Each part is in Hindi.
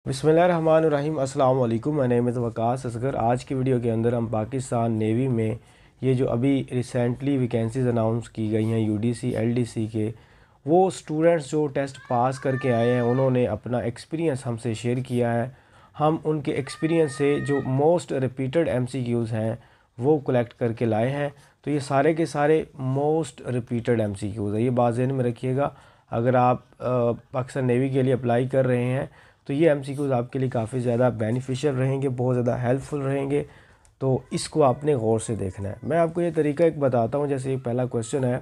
बिस्मिल्लाहिर्रहमानिर्रहीम। अस्सलाम वालेकुम। मैं नेम वकास असगर। आज की वीडियो के अंदर हम पाकिस्तान नेवी में ये जो अभी रिसेंटली वैकेंसीज़ अनाउंस की गई हैं यूडीसी एलडीसी के, वो स्टूडेंट्स जो टेस्ट पास करके आए हैं उन्होंने अपना एक्सपीरियंस हमसे शेयर किया है। हम उनके एक्सपीरियंस से जो मोस्ट रिपीटेड एमसीक्यूज़ हैं वो कलेक्ट करके लाए हैं। तो ये सारे के सारे मोस्ट रिपीटेड एमसीक्यूज़ है, ये बात ज़हन में रखिएगा। अगर आप पाकिस्तान नेवी के लिए अप्लाई कर रहे हैं तो ये एमसीक्यूज़ आपके लिए काफ़ी ज़्यादा बेनिफिशियल रहेंगे, बहुत ज़्यादा हेल्पफुल रहेंगे। तो इसको आपने गौर से देखना है। मैं आपको ये तरीका एक बताता हूँ। जैसे पहला क्वेश्चन है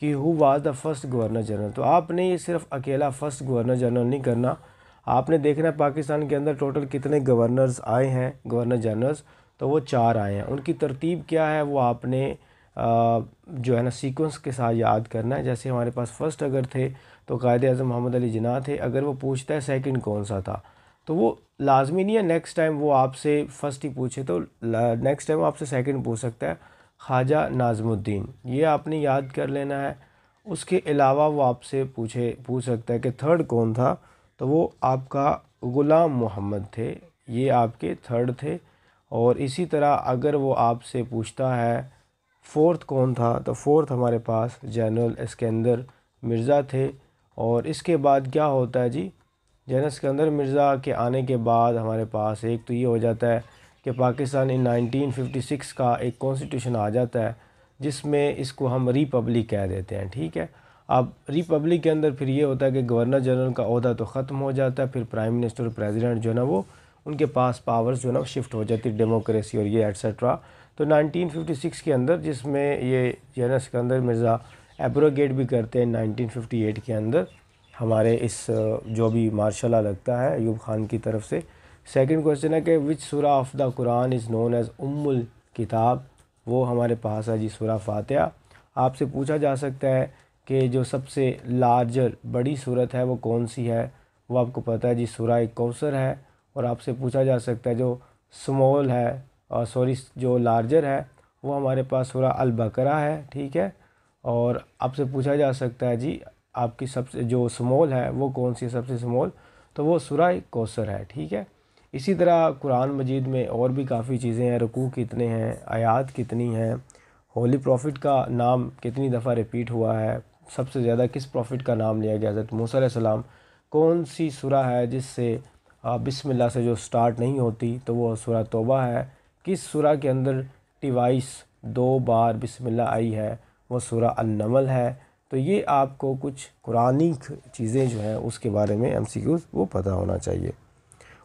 कि who was the first governor general, तो आपने ये सिर्फ अकेला फर्स्ट गवर्नर जनरल नहीं करना, आपने देखना है पाकिस्तान के अंदर टोटल कितने गवर्नर्स आए हैं, गवर्नर जनरल्स। तो वो 4 आए हैं। उनकी तरतीब क्या है वो आपने जो है ना सीक्वेंस के साथ याद करना है। जैसे हमारे पास फर्स्ट अगर थे तो कायद-ए-आज़म मोहम्मद अली जिन्ना थे। अगर वो पूछता है सेकंड कौन सा था तो वो लाजमी नहीं है नेक्स्ट टाइम वो आपसे फ़र्स्ट ही पूछे तो नेक्स्ट टाइम आपसे सेकंड पूछ सकता है ख्वाजा नाज़मुद्दीन, ये आपने याद कर लेना है। उसके अलावा वो आपसे पूछ सकता है कि थर्ड कौन था, तो वो आपका ग़ुलाम मोहम्मद थे, ये आपके थर्ड थे। और इसी तरह अगर वो आपसे पूछता है फोर्थ कौन था, तो फोर्थ हमारे पास जनरल इस्कंदर मिर्ज़ा थे। और इसके बाद क्या होता है जी, जनरल इस्कंदर मिर्ज़ा के आने के बाद हमारे पास एक तो ये हो जाता है कि पाकिस्तान इन 1956 का एक कॉन्स्टिट्यूशन आ जाता है जिसमें इसको हम रिपब्लिक कह देते हैं। ठीक है, अब रिपब्लिक के अंदर फिर ये होता है कि गवर्नर जनरल का ओहदा तो ख़त्म हो जाता है, फिर प्राइम मिनिस्टर और प्रेसिडेंट जो है ना वो उनके पास पावर्स जो है ना शिफ्ट हो जाती है, डेमोक्रेसी और ये एट्सट्रा। तो 1956 के अंदर जिसमें ये जनरल इस्कंदर मिर्ज़ा एब्रोगेट भी करते हैं 1958 के अंदर हमारे इस जो भी मार्शल लगता है अयूब ख़ान की तरफ से। सेकंड क्वेश्चन है कि which surah of the Quran is known as Ummul Kitab, वो हमारे पास है जी सूरा फातिहा। आपसे पूछा जा सकता है कि जो सबसे लार्जर बड़ी सूरत है वो कौन सी है, वो आपको पता है जी सूरा कौसर है। और आपसे पूछा जा सकता है जो स्मॉल है और सॉरी जो लार्जर है वो हमारे पास सूरा अल बकरा है। ठीक है, और आपसे पूछा जा सकता है जी आपकी सबसे जो स्मॉल है वो कौन सी है सबसे स्मॉल, तो वो सूरा कौसर है। ठीक है, इसी तरह कुरान मजीद में और भी काफ़ी चीज़ें हैं, रुकू कितने हैं, आयात कितनी हैं, होली प्रॉफिट का नाम कितनी दफ़ा रिपीट हुआ है, सबसे ज़्यादा किस प्रॉफिट का नाम लिया गया, हज़रत मूसा अलैहिस्सलाम, कौन सी सूरा है जिससे बिस्मिल्लाह से जो स्टार्ट नहीं होती, तो वो सूरा तौबा है। किस सूरा के अंदर डिवाइस 2 बार बिस्मिल्लाह आई है, वो सूरा अन-नमल है। तो ये आपको कुछ कुरानिक चीज़ें जो हैं उसके बारे में एमसीक्यूज़ वो पता होना चाहिए।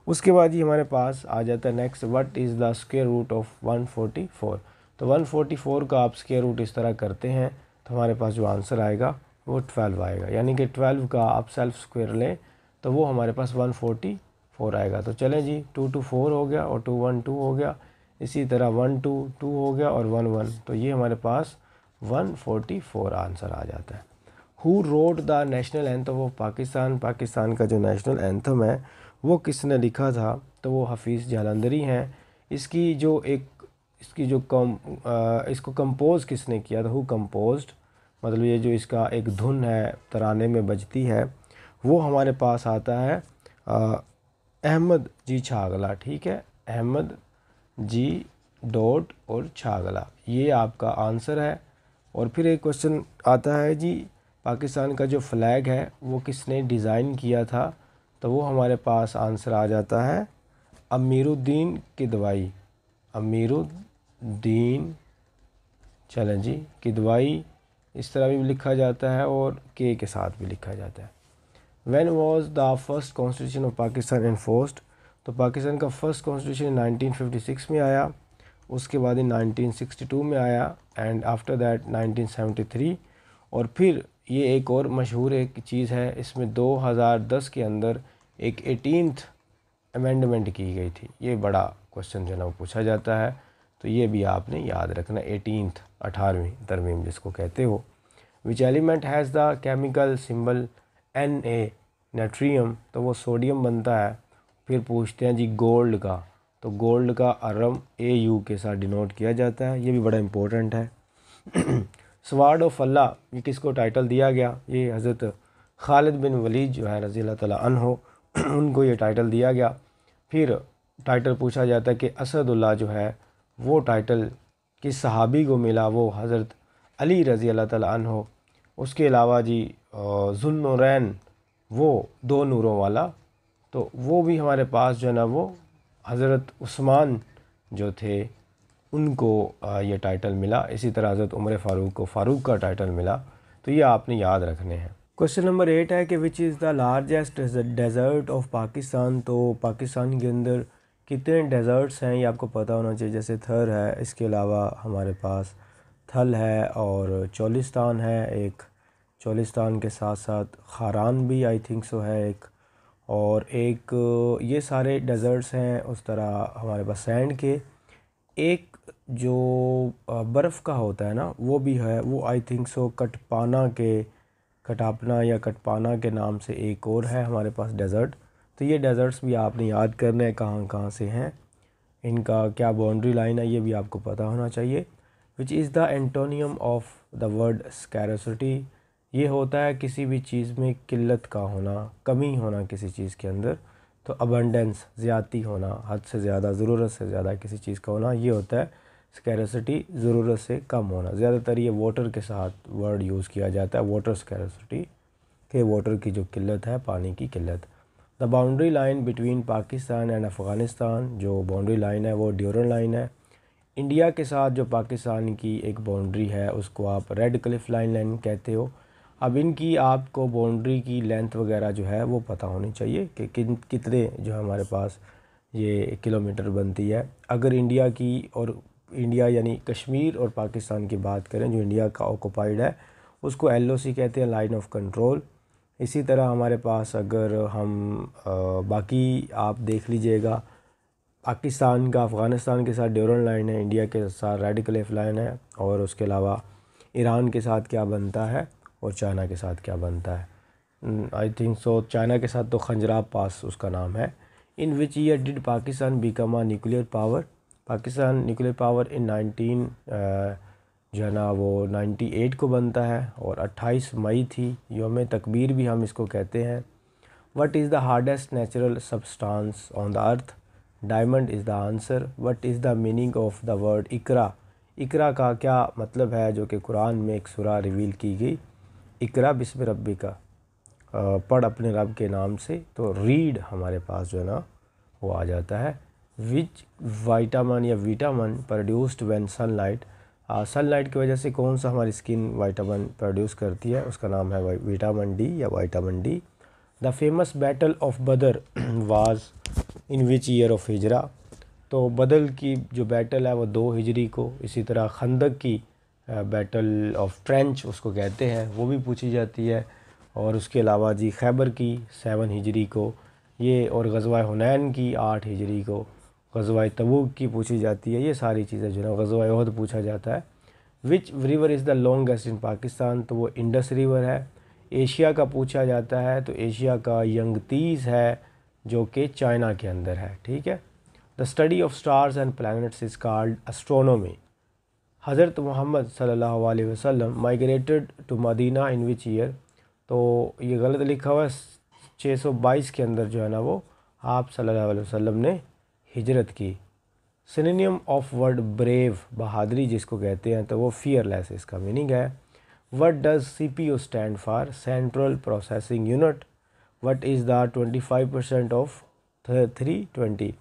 उसके बाद ही हमारे पास आ जाता है next, what is the square root of 144। तो 144 का आप स्क्वायर रूट इस तरह करते हैं तो हमारे पास जो आंसर आएगा वो 12 आएगा, यानी कि 12 का आप सेल्फ स्क्वायर लें तो वो हमारे पास 144 आएगा। तो चलें जी, 2 2 4 हो गया और 2 1 2 हो गया, इसी तरह 1 2 2 हो गया और 1 1, तो ये हमारे पास 144 आंसर आ जाता है। Who wrote the national anthem of Pakistan, Pakistan का जो नेशनल एंथम है वो किसने लिखा था, तो वो हफीज़ जालंधरी हैं। इसकी जो इसको कंपोज़ किसने किया था, हु कंपोज्ड, मतलब ये जो इसका एक धुन है तराने में बजती है वो हमारे पास आता है अहमद जी छागला। ठीक है, अहमद जी डॉट और छागला, ये आपका आंसर है। और फिर एक क्वेश्चन आता है जी पाकिस्तान का जो फ्लैग है वो किसने डिज़ाइन किया था, तो वो हमारे पास आंसर आ जाता है अमीरुद्दीन किदवाई, अमीरुद्दीन, चलें जी किदवाई इस तरह भी लिखा जाता है और के साथ भी लिखा जाता है। When was the first constitution of Pakistan enforced, तो पाकिस्तान का फर्स्ट कॉन्स्टिट्यूशन 1956 में आया, उसके बाद 1962 में आया एंड आफ्टर दैट 1973। और फिर ये एक और मशहूर एक चीज़ है, इसमें 2010 के अंदर एक 18th अमेंडमेंट की गई थी। ये बड़ा क्वेश्चन जो है ना वो पूछा जाता है, तो ये भी आपने याद रखना, 18वीं तरमीम जिसको कहते हो। Which element has the chemical symbol Na, natrium, तो वो सोडियम बनता है। फिर पूछते हैं जी गोल्ड का, तो गोल्ड का अरम Au के साथ डिनोट किया जाता है, ये भी बड़ा इम्पोर्टेंट है। स्वार्ड ऑफ अल्लाह, ये किसको टाइटल दिया गया, ये हज़रत खालिद बिन वलीद जो है रज़ी अल्लाह तआला अन्हो उनको ये टाइटल दिया गया। फिर टाइटल पूछा जाता है कि असदुल्लाह जो है वो टाइटल किस सहाबी को मिला, वो हज़रत अली रज़ी अल्लाह ताला अन्हो। उसके अलावा जी ज़ुन्नूरैन, वो दो नूरों वाला, तो वो भी हमारे पास जो है ना वो हज़रत उस्मान जो थे उनको ये टाइटल मिला। इसी तरह हज़रत उमर फ़ारूक को फ़ारूक का टाइटल मिला। तो ये आपने याद रखने हैं। क्वेश्चन नंबर 8 है कि which is the largest desert of Pakistan. तो पाकिस्तान के अंदर कितने डेज़र्ट्स हैं ये आपको पता होना चाहिए। जैसे थर है, इसके अलावा हमारे पास थल है और चोलिस्तान है एक, चोलिस्तान के साथ साथ खारान भी आई थिंक सो है एक, और एक ये सारे डेज़र्ट्स हैं। उस तरह हमारे पास सैंड के एक जो बर्फ़ का होता है ना वो भी है, वो आई थिंक सो कटापना या कटपाना के नाम से एक और है हमारे पास डेज़र्ट। तो ये डेज़र्ट्स भी आपने याद करने हैं कहाँ कहाँ से हैं, इनका क्या बाउंड्री लाइन है ये भी आपको पता होना चाहिए। विच is the antonym of the word scarcity. ये होता है किसी भी चीज़ में किल्लत का होना, कमी होना किसी चीज़ के अंदर। तो अबंडेंस, ज़्यादती होना, हद से ज़्यादा, ज़रूरत से ज़्यादा किसी चीज़ का होना, ये होता है स्कैरसिटी, ज़रूरत से कम होना। ज़्यादातर ये वाटर के साथ वर्ड यूज़ किया जाता है, वाटर स्कैरसिटी, के वाटर की जो किल्लत है, पानी की किल्लत। The boundary line between Pakistan and Afghanistan, जो बाउंड्री लाइन है वो ड्यूरन लाइन है। इंडिया के साथ जो पाकिस्तान की एक बाउंड्री है उसको आप रेड क्लिफ लाइन कहते हो। अब इनकी आपको बाउंड्री की लेंथ वगैरह जो है वो पता होनी चाहिए कि कितने जो है हमारे पास ये किलोमीटर बनती है। अगर इंडिया की और इंडिया यानी कश्मीर और पाकिस्तान की बात करें, जो इंडिया का ऑक्युपाइड है उसको LOC कहते हैं, लाइन ऑफ कंट्रोल। इसी तरह हमारे पास अगर हम बाकी आप देख लीजिएगा, पाकिस्तान का अफ़गानिस्तान के साथ ड्यूरन लाइन है, इंडिया के साथ रेड क्लिफ लाइन है, और उसके अलावा ईरान के साथ क्या बनता है और चाइना के साथ क्या बनता है। आई थिंक सो चाइना के साथ तो खंजराब पास उसका नाम है। In which year did Pakistan become a nuclear power. Pakistan nuclear power in 19 जो है ना वो 98 को बनता है, और 28 मई थी, यौम तकबीर भी हम इसको कहते हैं। What is the hardest natural substance on the earth. Diamond is the answer. What is the meaning of the word Iqra. इकरा का क्या मतलब है, जो कि कुरान में एक सूरा रिवील की गई, इकरा बिस्म रब्बिका, पढ़ अपने रब के नाम से। तो रीड हमारे पास जो है ना वो आ जाता है। विच वाइटामिन या vitamin produced when sunlight. Sunlight की वजह से कौन सा हमारी स्किन वाइटामिन प्रोड्यूस करती है, उसका नाम है विटामिन डी या vitamin D. The famous battle of Badr was in which year of Hijra. तो बदल की जो बैटल है वो 2 हिजरी को। इसी तरह खंदक की बैटल ऑफ ट्रेंच उसको कहते हैं, वो भी पूछी जाती है। और उसके अलावा जी खैबर की 7 हिजरी को ये, और ग़ज़वा हुनैन की 8 हिजरी को, ग़ज़वा तबूक की पूछी जाती है। ये सारी चीज़ें जो है ग़ज़वा उहद पूछा जाता है। Which river is the longest in Pakistan. तो वो इंडस रिवर है। एशिया का पूछा जाता है तो एशिया का यंगतीज़ है जो कि चाइना के अंदर है, ठीक है। The study of stars and planets is called astronomy. Hazrat Muhammad सल्लल्लाहु अलैहि वसल्लम migrated to Medina in which year. तो ये गलत लिखा हुआ है, 622 के अंदर जो है ना वो आप सल्लल्लाहु अलैहि वसल्लम ने हिजरत की। सिनोनिम ऑफ वर्ड ब्रेव, बहादुरी जिसको कहते हैं, तो वो फियरलेस इसका मीनिंग है। What does CPU stand for, central processing unit. What is the 25% of 320।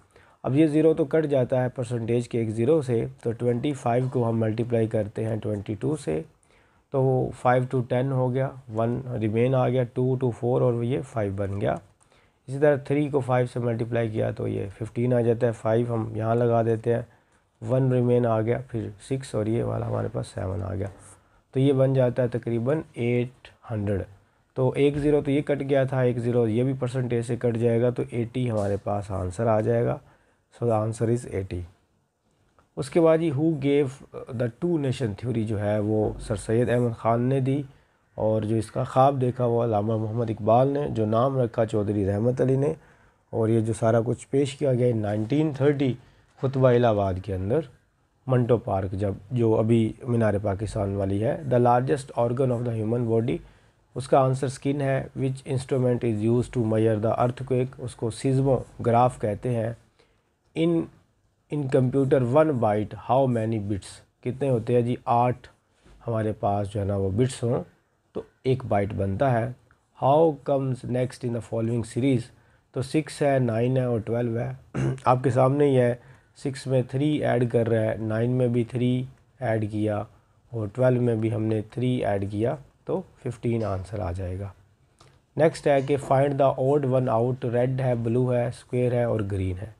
अब ये ज़ीरो तो कट जाता है परसेंटेज के एक ज़ीरो से, तो 25 को हम मल्टीप्लाई करते हैं 22 से, तो 5 to 10 हो गया, 1 रिमेन आ गया, 2 to 4 और ये 5 बन गया। इसी तरह 3 को 5 से मल्टीप्लाई किया तो ये 15 आ जाता है, 5 हम यहाँ लगा देते हैं, 1 रिमेन आ गया, फिर 6 और ये वाला हमारे पास 7 आ गया, तो ये बन जाता है तकरीबन 800। तो एक ज़ीरो तो ये कट गया था, एक ज़ीरो ये भी परसेंटेज से कट जाएगा, तो 80 हमारे पास आंसर आ जाएगा। So the answer is 80। उसके बाद he who gave the 2 nation theory जो है वो सर सैयद अहमद ख़ान ने दी, और जो इसका ख्वाब देखा वो अल्लामा मोहम्मद इकबाल ने, जो नाम रखा चौधरी रहमत अली ने, और ये जो सारा कुछ पेश किया गया 1930 खुतबा इलाहाबाद के अंदर, मंटो पार्क, जब जो अभी मीनार पाकिस्तान वाली है। The largest organ of the human body, उसका आंसर स्किन है। Which instrument is use to measure the earthquake, उसको सीज़मोग्राफ कहते हैं। In computer 1 byte how many bits, कितने होते हैं जी? 8 हमारे पास जो है ना वो बिट्स हों तो 1 बाइट बनता है। How comes next in the following series, तो 6 है, 9 है और 12 है। आपके सामने ही है, 6 में 3 ऐड कर रहा है, 9 में भी 3 ऐड किया और 12 में भी हमने 3 ऐड किया तो 15 आंसर आ जाएगा। नेक्स्ट है कि find the odd one out, red है, ब्लू है, स्क्वायर है और ग्रीन है।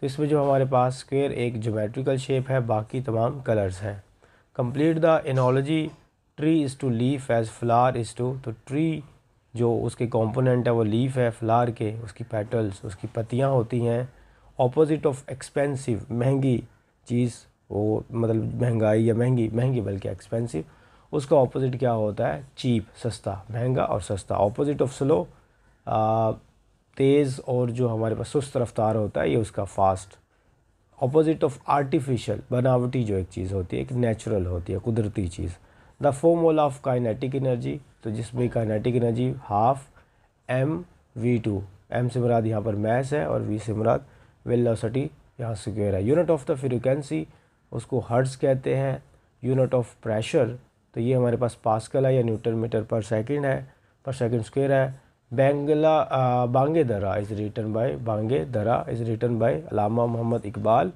तो इसमें जो हमारे पास स्क्वायर एक ज्योमेट्रिकल शेप है, बाकी तमाम कलर्स हैं। Complete the analogy, tree is to leaf as flower is to, तो ट्री जो उसके कंपोनेंट है वो लीफ है, फ्लावर के उसकी पेटल्स उसकी पत्तियां होती हैं। ऑपोजिट ऑफ एक्सपेंसिव, महंगी चीज़, वो मतलब महंगाई या महंगी बल्कि एक्सपेंसिव, उसका ऑपोजिट क्या होता है? चीप, सस्ता, महंगा और सस्ता। ऑपोजिट ऑफ स्लो, तेज़ और जो हमारे पास सुस्त रफ्तार होता है ये उसका फास्ट। ऑपोजिट ऑफ आर्टिफिशियल, बनावटी जो एक चीज़ होती है, एक नेचुरल होती है, कुदरती चीज़। The formula of kinetic energy, तो जिसमें kinetic energy half mv2, m से मुराद यहाँ पर मैस है और v से मुराद वेलोसिटी यहाँ स्क्वायर है। यूनिट ऑफ द फ्रीक्वेंसी, उसको हर्ट्ज़ कहते हैं। यूनिट ऑफ प्रेशर, तो ये हमारे पास पास्कल है या न्यूटन मीटर पर सेकंड है, पर सेकंड स्क्वायर है। Bange Dara is written by Allama Muhammad Iqbal.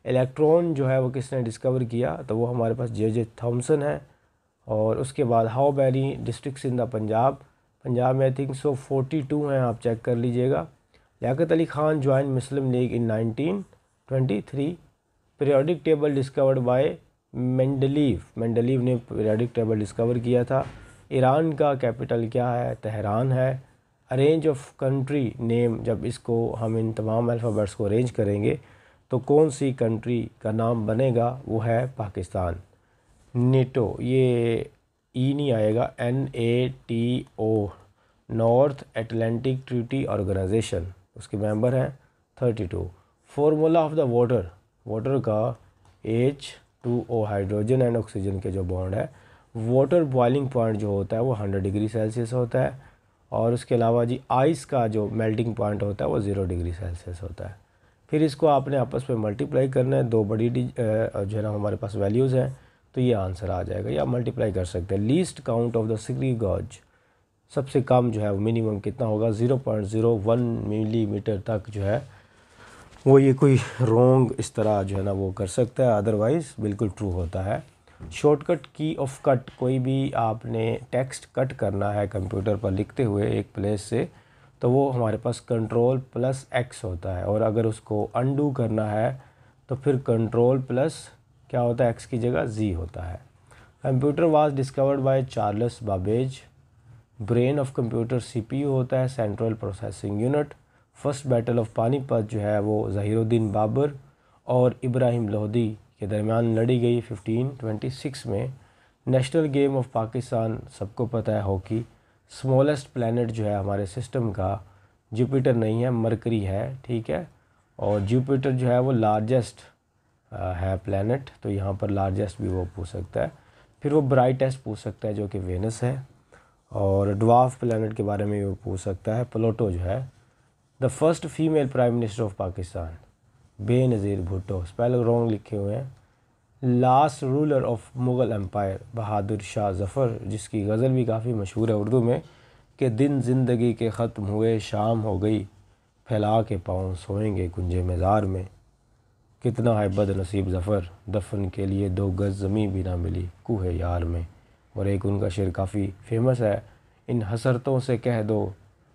Electron जो है वो किसने डिस्कवर किया? तो वो हमारे पास जे थॉमसन है। और उसके बाद how many districts in the Punjab, Punjab में आई थिंक 42 हैं, आप चेक कर लीजिएगा। Liaquat Ali Khan join Muslim League in 1923। Periodic table discovered by Mendeleev ने पीरियोडिक टेबल डिस्कवर किया था। ईरान का कैपिटल क्या है? तेहरान है। अरेंज ऑफ कंट्री नेम, जब इसको हम इन तमाम अल्फ़ाबेट्स को अरेंज करेंगे तो कौन सी कंट्री का नाम बनेगा? वो है पाकिस्तान। नेटो, ये ई नहीं आएगा, NATO, North Atlantic Treaty Organization, उसके मेंबर हैं 32। फॉर्मूला ऑफ द वाटर का H2O, हाइड्रोजन एंड ऑक्सीजन के जो बॉन्ड है। वाटर बॉइलिंग पॉइंट जो होता है वो 100 डिग्री सेल्सियस होता है। और उसके अलावा जी आइस का जो मेल्टिंग पॉइंट होता है वो 0 डिग्री सेल्सियस होता है। फिर इसको आपने आपस में मल्टीप्लाई करना है, दो बड़ी जो है ना हमारे पास वैल्यूज़ हैं, तो ये आंसर आ जाएगा, या मल्टीप्लाई कर सकते हैं। Least count of the screw gauge, सबसे कम जो है वो मिनिमम कितना होगा? 0.01 मिलीमीटर तक जो है वो, ये कोई रॉन्ग इस तरह जो है ना वो कर सकता है, अदरवाइज़ बिल्कुल ट्रू होता है। शॉर्टकट की ऑफ कट, कोई भी आपने टेक्स्ट कट करना है कंप्यूटर पर लिखते हुए एक प्लेस से, तो वो हमारे पास Ctrl+X होता है। और अगर उसको अनडू करना है तो फिर Ctrl+ क्या होता है? X की जगह Z होता है। Computer was discovered by Charles Babbage. Brain of computer CPU होता है, central processing unit. First battle of Panipat जो है वो ज़हीरुद्दीन बाबर और इब्राहिम लोदी के दरमियान लड़ी गई 1526 में। नेशनल गेम ऑफ पाकिस्तान सबको पता है, हॉकी। स्मॉलेस्ट प्लैनेट जो है हमारे सिस्टम का, जुपिटर नहीं है, मरकरी है, ठीक है। और जुपिटर जो है वो लार्जेस्ट है प्लैनेट, तो यहाँ पर लार्जेस्ट भी वो पूछ सकता है। फिर वो ब्राइटेस्ट पूछ सकता है जो कि वेनस है। और ड्वार्फ प्लैनेट के बारे में वो पूछ सकता है, प्लूटो जो है। The first female prime minister of Pakistan, Benazir Bhutto, spell wrong लिखे हुए हैं। Last ruler of Mughal empire, Bahadur Shah Zafar, जिसकी गज़ल भी काफ़ी मशहूर है उर्दू में, कि दिन ज़िंदगी के ख़त्म हुए, शाम हो गई, फैला के पाँव सोएंगे कुंजे मज़ार में। कितना है बदनसीब ज़फ़र, दफन के लिए 2 गज़ ज़मीं भी ना मिली कूहे यार में। और एक उनका शेर काफ़ी फेमस है, इन हसरतों से कह दो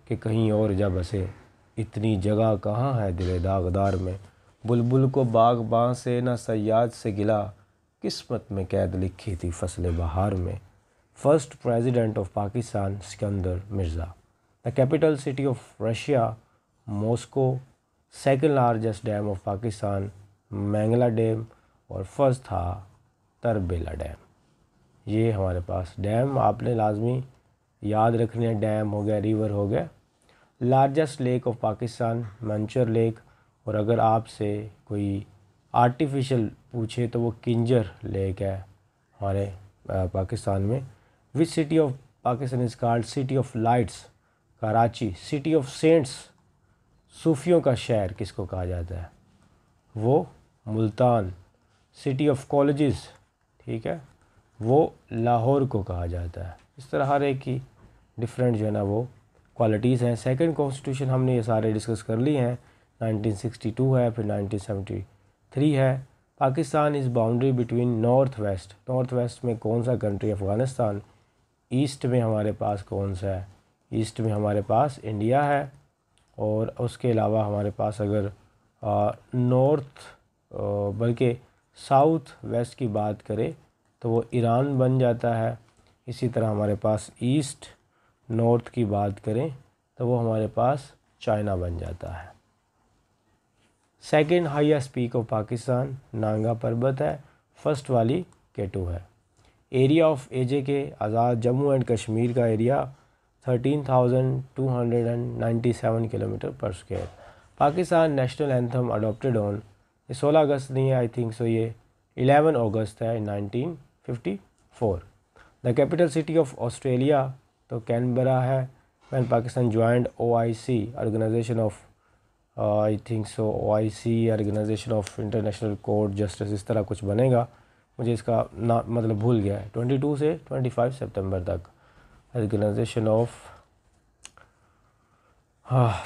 कि कहीं और जा बसे, इतनी जगह कहाँ है दिले दागदार में। बुलबुल को बाग़बां से न सयाद से गिला, किस्मत में कैद लिखी थी फ़सल बहार में। First president of Pakistan Sikandar Mirza. The capital city of Russia Moscow. Second largest dam of Pakistan Mangla dam. और फर्स्ट था तरबेला डैम। ये हमारे पास डैम आपने लाजमी याद रखने हैं, डैम हो गया, रिवर हो गया। Largest lake of Pakistan Manchar lake. और अगर आपसे कोई आर्टिफिशियल पूछे तो वो किंजर लेक है हमारे पाकिस्तान में। Which city of Pakistan is called city of lights Karachi, city of saints सूफियों का शहर किसको कहा जाता है, वो मुल्तान, सिटी ऑफ कॉलेजेस, ठीक है, वो लाहौर को कहा जाता है। इस तरह हर एक की डिफरेंट जो है ना वो क्वालिटीज़ हैं। सेकंड कॉन्स्टिट्यूशन हमने ये सारे डिस्कस कर लिए हैं, 1962 है, फिर 1973 है। Pakistan is boundary between north west, north west में कौन सा कंट्री, अफ़गानिस्तान। ईस्ट में हमारे पास कौन सा है, ईस्ट में हमारे पास इंडिया है, और उसके अलावा हमारे पास अगर नॉर्थ बल्कि साउथ वेस्ट की बात करें तो वो ईरान बन जाता है। इसी तरह हमारे पास ईस्ट नॉर्थ की बात करें तो वो हमारे पास चाइना बन जाता है। Second highest peak of Pakistan Nanga पर्वत है, फर्स्ट वाली केटू है। एरिया ऑफ एजे के आज़ाद जम्मू एंड कश्मीर का एरिया 13,297 किलोमीटर पर square. Pakistan national anthem adopted on 16 अगस्त नहीं है, आई थिंक सो ये 11 अगस्त है 1954। The capital city of Australia तो कैनबरा है। When Pakistan joined OIC organization of I think so OIC organization of international court justice, इस तरह कुछ बनेगा, मुझे इसका ना मतलब भूल गया है। 22 से 25 सितंबर तक organization of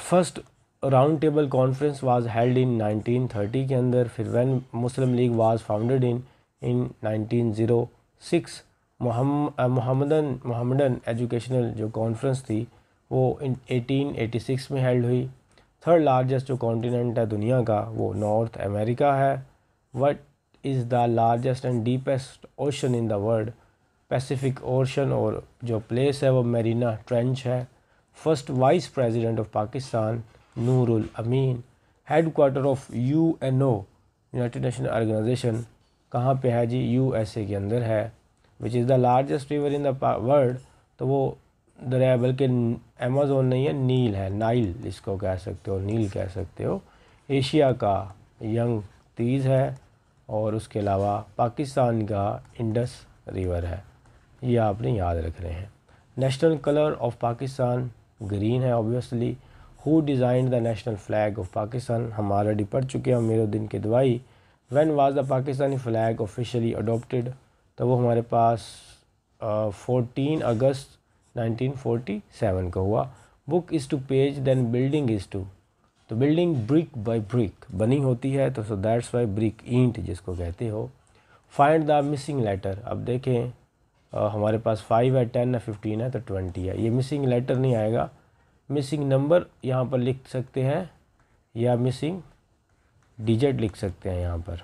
first round table conference was held in 1930 के अंदर। फिर when Muslim League was founded in 1906 Mohammedan educational जो कॉन्फ्रेंस थी वो इन 1886 में हेल्ड हुई। थर्ड लार्जेस्ट जो कॉन्टिनेंट है दुनिया का वो नॉर्थ अमेरिका है। What is the largest and deepest ocean in the world, Pacific Ocean, और जो प्लेस है वो मेरीना ट्रेंच है। First vice president of Pakistan Nurul Amin. Headquarter of UNO United Nation Organization कहाँ पे है जी, USA के अंदर है। Which is the largest river in the world, तो वो दरिया बल्कि अमेज़न नहीं है, नील है, नाइल इसको कह सकते हो, नील कह सकते हो। एशिया का यंग तीज़ है, और उसके अलावा पाकिस्तान का इंडस रिवर है, ये आपने याद रख रहे हैं। National colour of Pakistan green है obviously. Who designed the national flag of Pakistan, हम ऑलरेडी पढ़ चुके हैं मेरे दिन के दवाई। When was the Pakistani flag officially adopted, तो वो हमारे पास 14 अगस्त 1947 को हुआ। Book is to page then building is to, तो बिल्डिंग ब्रिक बाय ब्रिक बनी होती है, तो सो दैट्स वाई ब्रिक, ईंट जिसको कहते हो। फाइंड द मिसिंग लेटर, अब देखें हमारे पास 5 है, 10 है, 15 है, तो 20 है। ये मिसिंग लेटर नहीं आएगा, मिसिंग नंबर यहाँ पर लिख सकते हैं या मिसिंग डिजिट लिख सकते हैं यहाँ पर।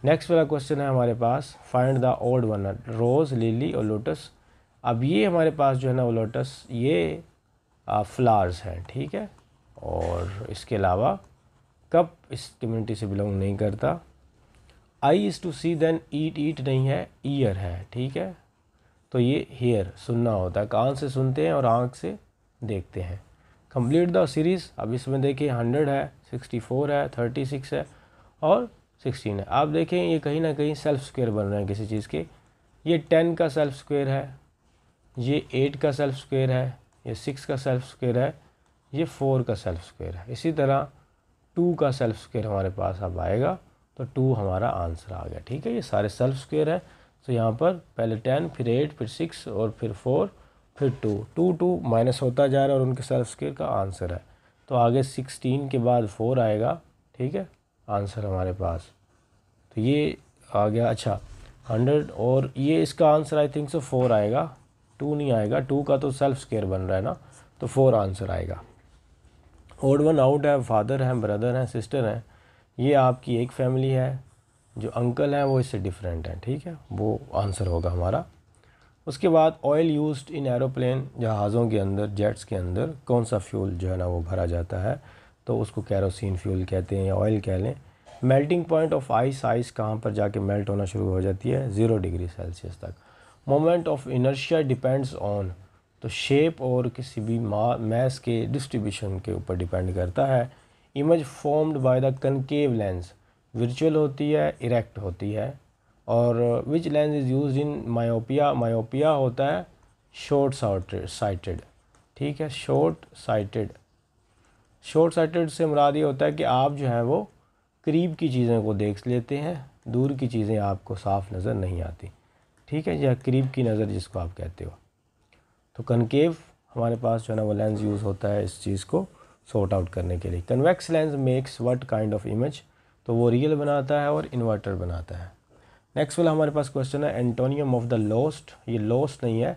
नेक्स्ट वाला क्वेश्चन है हमारे पास, find the odd one, rose, lily और लोटस। अब ये हमारे पास जो है ना वो लोटस, ये फ्लावर्स हैं, ठीक है, और इसके अलावा कप इस कम्युनिटी से बिलोंग नहीं करता। Eye is to see then eat, eat नहीं है, ईयर है, ठीक है, तो ये हेयर सुनना होता है, कान से सुनते हैं और आँख से देखते हैं। कंप्लीट द सीरीज़, अब इसमें देखिए 100 है, 64 है, 36 है और 16 है। आप देखें ये कहीं ना कहीं सेल्फ स्क्वायर बन रहे हैं किसी चीज़ के। ये 10 का सेल्फ स्क्वायर है, ये 8 का सेल्फ स्क्वायर है, ये 6 का सेल्फ स्क्वायर है, ये 4 का सेल्फ स्क्वायर है। इसी तरह 2 का सेल्फ स्क्वायर हमारे पास अब आएगा, तो 2 हमारा आंसर आ गया, ठीक है। ये सारे सेल्फ स्क्वायर है, तो यहाँ पर पहले 10, फिर 8, फिर 6 और फिर 4, फिर 2 माइनस होता जा रहा है और उनके सेल्फ स्क्वायर का आंसर है। तो आगे 16 के बाद 4 आएगा, ठीक है, आंसर हमारे पास। तो ये आ गया, अच्छा 100, और ये इसका आंसर आई थिंक सो 4 आएगा, 2 नहीं आएगा, 2 का तो सेल्फ स्क्वायर बन रहा है ना, तो 4 आंसर आएगा। ओड वन आउट है, फादर हैं, ब्रदर हैं, सिस्टर हैं। ये आपकी एक फैमिली है, जो अंकल हैं वो इससे डिफरेंट हैं, ठीक है, वो आंसर होगा हमारा। उसके बाद ऑयल यूज्ड इन एरोप्लेन, जहाज़ों के अंदर, जेट्स के अंदर कौन सा फ्यूल जो है ना वो भरा जाता है, तो उसको कैरोसिन फ्यूल कहते हैं या ऑयल कह लें। Melting point of ice, ice कहाँ पर जाके मेल्ट होना शुरू हो जाती है, 0 डिग्री सेल्सियस तक। Moment of inertia depends on, तो शेप और किसी भी मैस के डिस्ट्रीब्यूशन के ऊपर डिपेंड करता है। Image formed by the concave lens, virtual होती है, इरेक्ट होती है, और which lens is use in myopia, myopia होता है शॉर्ट साइटेड, ठीक है, शॉर्ट साइटेड से मुराद ये होता है कि आप जो है वो करीब की चीज़ें को देख लेते हैं, दूर की चीज़ें आपको साफ नज़र नहीं आती, ठीक है, या करीब की नज़र जिसको आप कहते हो। तो कनकेव हमारे पास जो है ना वो लेंस यूज़ होता है इस चीज़ को सॉर्ट आउट करने के लिए। Convex lens makes what kind of image, तो वो रियल बनाता है और इन्वर्टर बनाता है। नेक्स्ट वाला हमारे पास क्वेश्चन है एंटोनियम ऑफ द लॉस्ट, ये लॉस्ट नहीं है,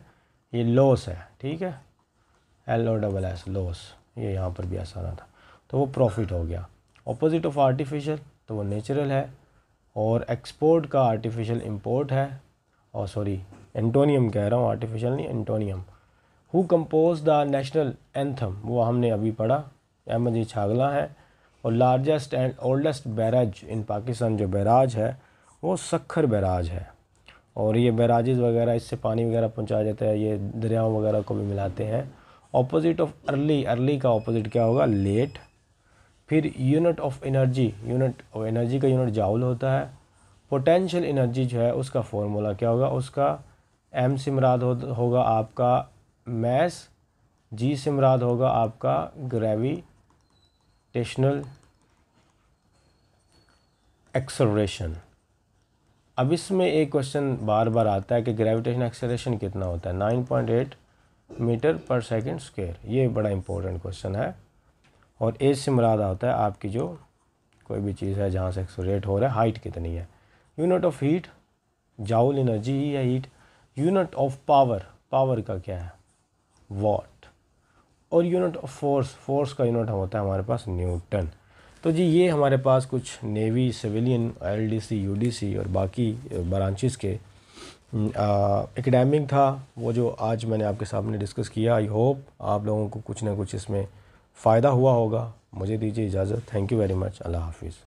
ये लॉस है, ठीक है, LOSS लॉस, ये यहाँ पर भी आसाना था, तो वो प्रॉफिट हो गया। ऑपोजिट ऑफ आर्टिफिशियल, तो वो नेचुरल है, और एक्सपोर्ट का आर्टिफिशियल इंपोर्ट है, और सॉरी एंटोनियम कह रहा हूँ, आर्टिफिशियल नहीं, antonym. Who compose the national anthem, वो हमने अभी पढ़ा, अहमद छागला है। और लार्जेस्ट एंड ओल्डेस्ट बैराज इन पाकिस्तान, जो बैराज है वो सक्खर बैराज है, और ये बैराजेस वगैरह इससे पानी वगैरह पहुंचाया जाता है, ये दरियाओं वगैरह को भी मिलाते हैं। ऑपोजिट ऑफ अर्ली, अर्ली का ऑपोजिट क्या होगा, लेट। फिर unit of energy, unit of energy का यूनिट जाउल होता है। पोटेंशियल एनर्जी जो है उसका फॉर्मूला क्या होगा, उसका M से मुराद होगा आपका मैस, G से मुराद होगा आपका ग्रेविटेशनल एक्सेलरेशन। अब इसमें एक क्वेश्चन बार बार आता है कि ग्रेविटेशनल एक्सेलरेशन कितना होता है, 9.8 मीटर पर सेकंड स्क्वायर, ये बड़ा इंपॉर्टेंट क्वेश्चन है। और एज से मुराद होता है आपकी जो कोई भी चीज़ है जहाँ से एक्सेलरेट हो रहा है, हाइट कितनी है। Unit of heat, joule energy ही है heat. Unit of power, power का क्या है, वॉट। और यूनिट ऑफ फोर्स, फोर्स का यूनिट होता है हमारे पास न्यूटन। तो जी ये हमारे पास कुछ नेवी, सिविलियन, LDC, UDC और बाकी ब्रांचेस के एकेडमिक था, वो जो आज मैंने आपके सामने डिस्कस किया। आई होप आप लोगों को कुछ ना कुछ इसमें फ़ायदा हुआ होगा। मुझे दीजिए इजाज़त। Thank you very much. अल्लाह हाफिज़।